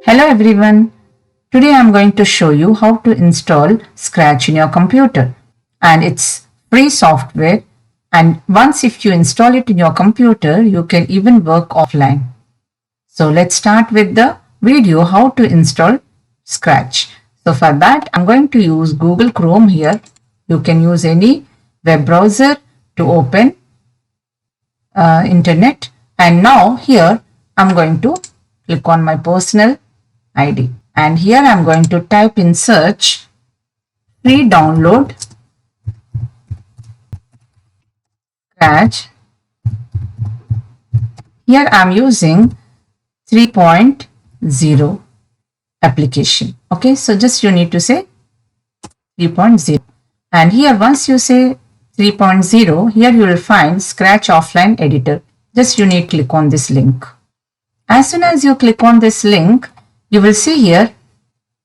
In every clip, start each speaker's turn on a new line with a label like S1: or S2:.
S1: Hello everyone. Today I'm going to show you how to install Scratch in your computer, and it's free software, and once if you install it in your computer you can even work offline. So let's start with the video how to install Scratch. So for that I'm going to use Google Chrome here. You can use any web browser to open internet, and now here I'm going to click on my personal ID, and here I'm going to type in search free download Scratch. Here I'm using 3.0 application. Okay, so just you need to say 3.0, and here once you say 3.0, here you will find Scratch offline editor. Just you need to click on this link. As soon as you click on this link, you will see here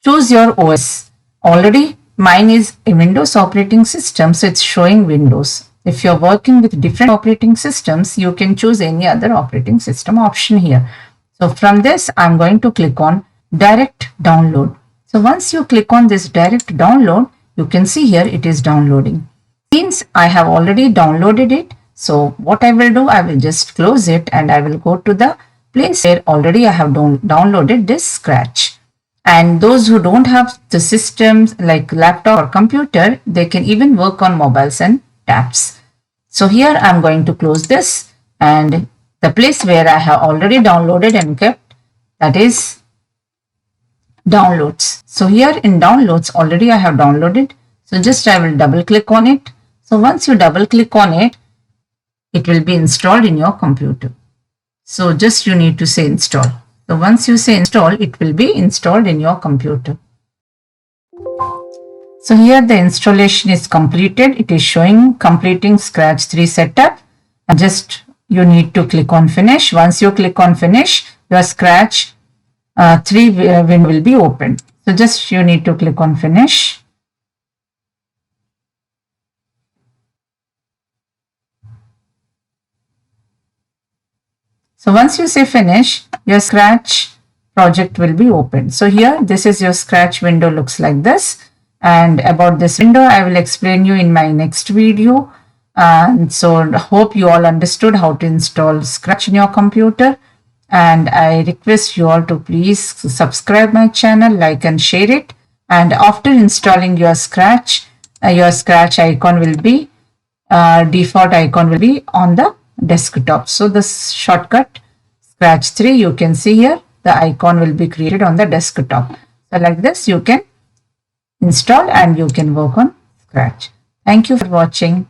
S1: choose your OS. Already mine is a Windows operating system, so it's showing Windows. If you're working with different operating systems, you can choose any other operating system option here. So from this I'm going to click on direct download. So once you click on this direct download, you can see here it is downloading. Since I have already downloaded it, so what I will do, I will just close it and I will go to the place where already I have downloaded this Scratch. And those who don't have the systems like laptop or computer, they can even work on mobiles and tabs. So here I'm going to close this, and the place where I have already downloaded and kept, that is downloads. So here in downloads already I have downloaded. So just I will double click on it. So once you double click on it, it will be installed in your computer. So just you need to say install. So once you say install, it will be installed in your computer. So here the installation is completed. It is showing completing Scratch 3 setup, and just you need to click on finish. Once you click on finish, your Scratch 3 window will be opened. So just you need to click on finish. So once you say finish, your Scratch project will be opened. So here this is your Scratch window, looks like this, and about this window I will explain you in my next video. So hope you all understood how to install Scratch in your computer, and I request you all to please subscribe my channel, like and share it. And after installing your Scratch icon will be default icon will be on the desktop. So this shortcut Scratch 3, you can see here the icon will be created on the desktop. So like this you can install and you can work on Scratch. Thank you for watching.